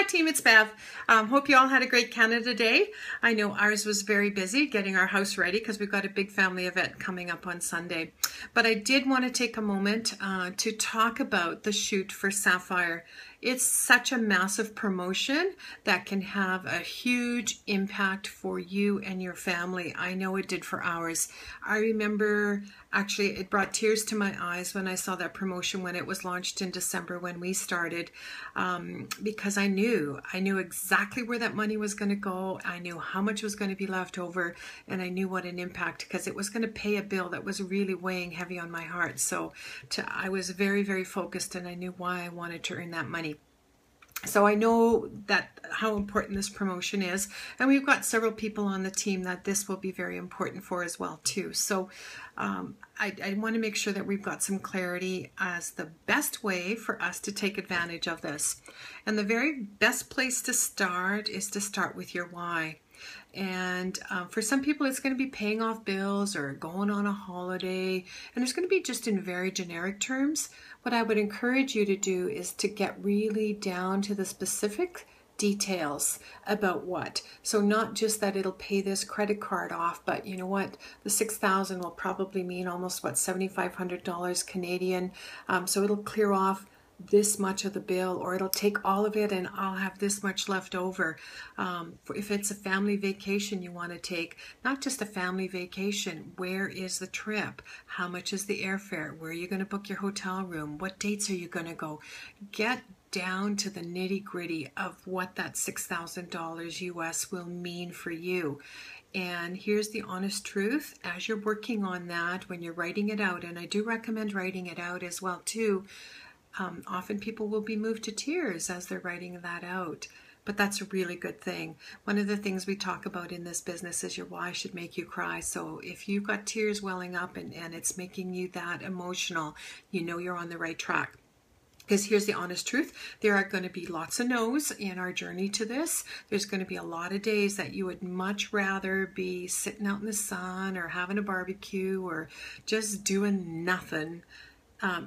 team, it's Bev. Hope you all had a great Canada Day. I know ours was very busy getting our house ready because we've got a big family event coming up on Sunday. But I did want to take a moment to talk about the shoot for Sapphire. It's such a massive promotion that can have a huge impact for you and your family. I know it did for ours. I remember, actually, it brought tears to my eyes when I saw that promotion when it was launched in December when we started, because I knew exactly where that money was going to go. I knew how much was going to be left over, and I knew what an impact, because it was going to pay a bill that was really weighing heavy on my heart. So I was very, very focused, and I knew why I wanted to earn that money. So I know that how important this promotion is, and we've got several people on the team that this will be very important for as well too. So I want to make sure that we've got some clarity as the best way for us to take advantage of this. And the very best place to start is to start with your why. And for some people, it's going to be paying off bills or going on a holiday. And it's going to be just in very generic terms. What I would encourage you to do is to get really down to the specific details about what. So not just that it'll pay this credit card off, but you know what? The $6,000 will probably mean almost, what, $7,500 Canadian. So it'll clear off this much of the bill, or it'll take all of it and I'll have this much left over. If it's a family vacation you want to take, not just a family vacation, where is the trip? How much is the airfare? Where are you going to book your hotel room? What dates are you going to go? Get down to the nitty-gritty of what that $6,000 US will mean for you. And here's the honest truth, as you're working on that, when you're writing it out, and I do recommend writing it out as well too, often people will be moved to tears as they're writing that out, but that's a really good thing. One of the things we talk about in this business is your why should make you cry. So if you've got tears welling up and it's making you that emotional, you know you're on the right track. Because here's the honest truth, there are going to be lots of no's in our journey to this. There's going to be a lot of days that you would much rather be sitting out in the sun or having a barbecue or just doing nothing,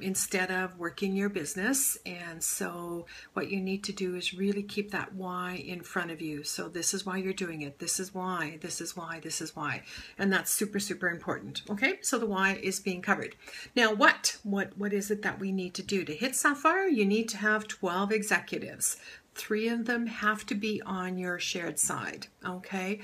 instead of working your business. And so what you need to do is really keep that why in front of you. So this is why you're doing it. This is why, this is why, this is why. And that's super, super important. Okay, so the why is being covered. Now what is it that we need to do? To hit Sapphire, you need to have 12 executives. 3 of them have to be on your shared side, okay?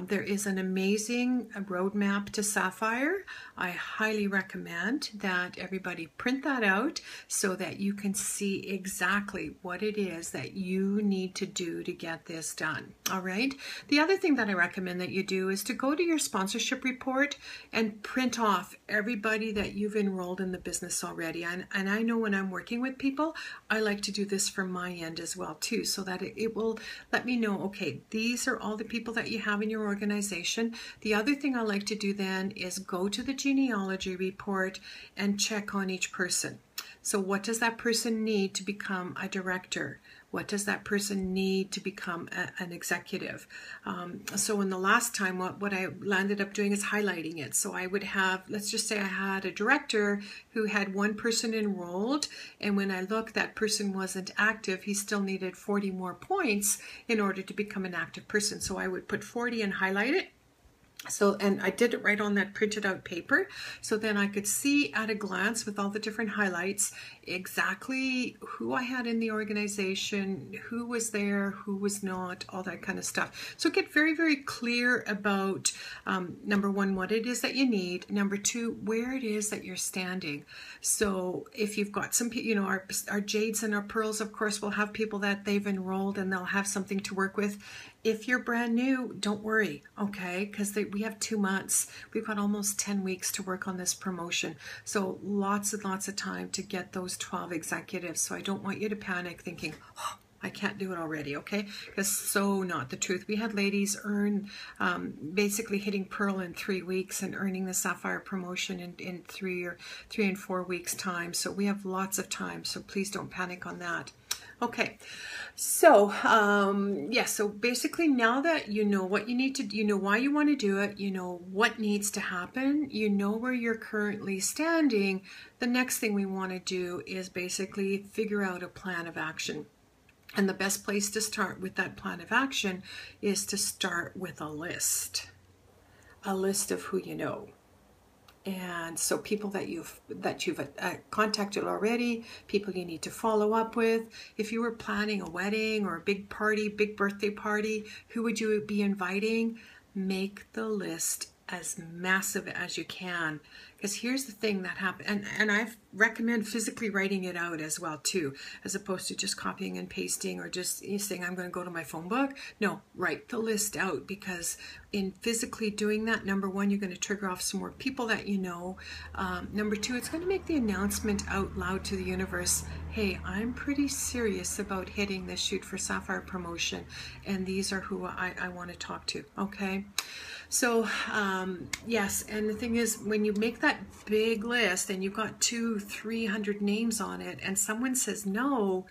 There is an amazing roadmap to Sapphire. I highly recommend that everybody print that out so that you can see exactly what it is that you need to do to get this done, all right? The other thing that I recommend that you do is to go to your sponsorship report and print off everybody that you've enrolled in the business already. And I know when I'm working with people, I like to do this from my end as well too, so that it will let me know, okay, these are all the people that you have in your organization. The other thing I like to do then is go to the genealogy report and check on each person. So what does that person need to become a director? What does that person need to become an executive? So in the last time, what I landed up doing is highlighting it. So I would have, let's just say I had a director who had 1 person enrolled, and when I looked, that person wasn't active. He still needed 40 more points in order to become an active person. So I would put 40 and highlight it. So, and I did it right on that printed out paper, so then I could see at a glance with all the different highlights exactly who I had in the organization, who was there, who was not, all that kind of stuff. So get very, very clear about, number 1, what it is that you need. Number 2, where it is that you're standing. So if you've got some, you know, our Jades and our Pearls, of course, will have people that they've enrolled and they'll have something to work with. If you're brand new, don't worry, okay? Because we have 2 months. We've got almost 10 weeks to work on this promotion. So lots and lots of time to get those 12 executives. So I don't want you to panic thinking, oh, I can't do it already, okay? Because so not the truth. We had ladies earn, basically hitting Pearl in 3 weeks and earning the Sapphire promotion in 3 and 4 weeks time. So we have lots of time. So please don't panic on that. Okay, so yeah, so basically now that you know what you need to, you know why you want to do it, you know what needs to happen, you know where you're currently standing, the next thing we want to do is basically figure out a plan of action. And the best place to start with that plan of action is to start with a list of who you know. And so people that you've contacted already, people you need to follow up with. If you were planning a wedding or a big party, big birthday party, who would you be inviting? Make the list as massive as you can, because here's the thing that happens, and I recommend physically writing it out as well too, as opposed to just copying and pasting or just saying I'm going to go to my phone book. No, write the list out, because in physically doing that, number one, you're going to trigger off some more people that you know. Number two, it's going to make the announcement out loud to the universe. Hey, I'm pretty serious about hitting this Shoot for Sapphire promotion, and these are who I want to talk to. Okay. So yes, and the thing is, when you make that big list and you've got 200-300 names on it and someone says no,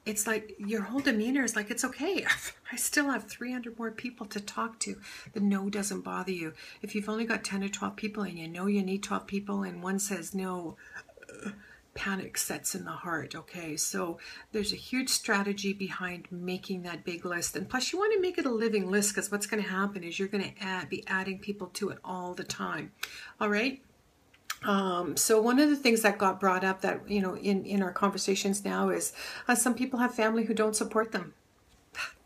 it's like your whole demeanor is like, it's okay. I still have 300 more people to talk to. The no doesn't bother you. If you've only got 10 or 12 people and you know you need 12 people and one says no, panic sets in the heart. Okay, so there's a huge strategy behind making that big list, and plus you want to make it a living list, because what's going to happen is you're going to be adding people to it all the time. All right. So one of the things that got brought up that, you know, in our conversations now is some people have family who don't support them.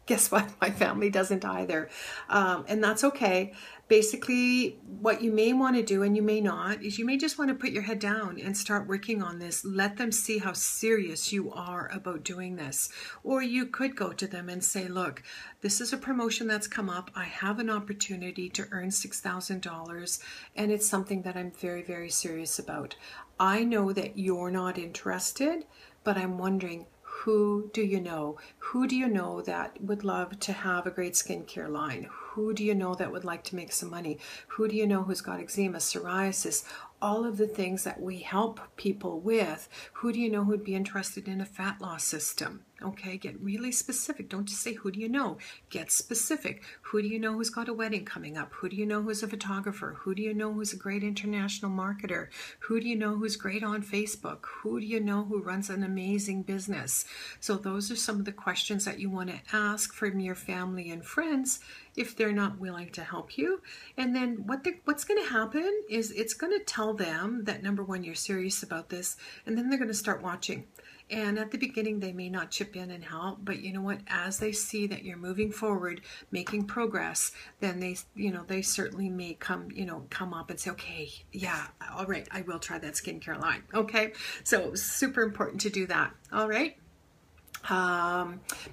Guess what? My family doesn't either. And that's okay. Basically, what you may want to do, and you may not, is you may just want to put your head down and start working on this. Let them see how serious you are about doing this. Or you could go to them and say, look, this is a promotion that's come up. I have an opportunity to earn $6,000, and it's something that I'm very, very serious about. I know that you're not interested, but I'm wondering, who do you know? Who do you know that would love to have a great skincare line? Who do you know that would like to make some money? Who do you know who's got eczema, psoriasis, all of the things that we help people with? Who do you know who'd be interested in a fat loss system? Okay, get really specific. Don't just say, who do you know? Get specific. Who do you know who's got a wedding coming up? Who do you know who's a photographer? Who do you know who's a great international marketer? Who do you know who's great on Facebook? Who do you know who runs an amazing business? So those are some of the questions that you want to ask from your family and friends if they're not willing to help you. And then what's going to happen is it's going to tell them that, number one, you're serious about this, and then they're going to start watching. And at the beginning, they may not chip in and help, but you know what? As they see that you're moving forward, making progress, then they certainly may come up and say, okay, yeah, all right, I will try that skincare line. Okay, so super important to do that. All right.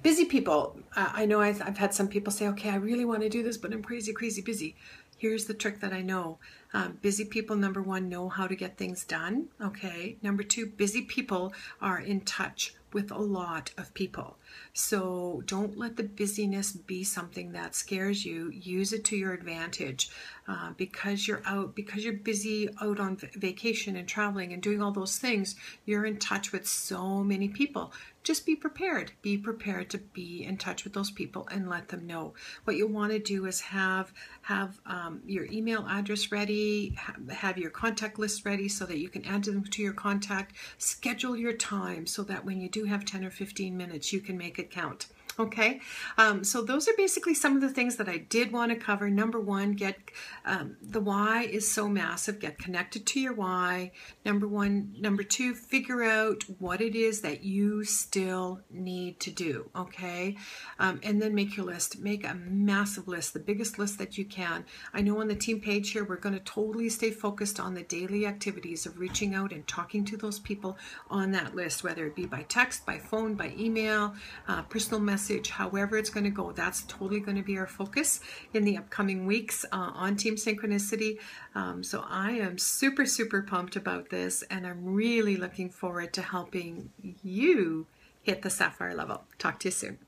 Busy people. I know I've had some people say, okay, I really want to do this, but I'm crazy busy. Here's the trick that I know. Busy people, number one, know how to get things done. Okay. Number two, busy people are in touch with a lot of people. So don't let the busyness be something that scares you. Use it to your advantage. Because you're busy out on vacation and traveling and doing all those things, you're in touch with so many people. Just be prepared. Be prepared to be in touch with those people and let them know. What you want to do is have your email address ready, have your contact list ready so that you can add them to your contact. Schedule your time so that when you do have 10 or 15 minutes, you can make it count. Okay, so those are basically some of the things that I did want to cover. Number one, get the why is so massive. Get connected to your why. Number one. Number two, figure out what it is that you still need to do. Okay, and then make your list. Make a massive list, the biggest list that you can. I know on the team page here, we're going to totally stay focused on the daily activities of reaching out and talking to those people on that list, whether it be by text, by phone, by email, personal message, however it's going to go. That's totally going to be our focus in the upcoming weeks on Team Synchronicity. So I am super pumped about this, and I'm really looking forward to helping you hit the Sapphire level. Talk to you soon.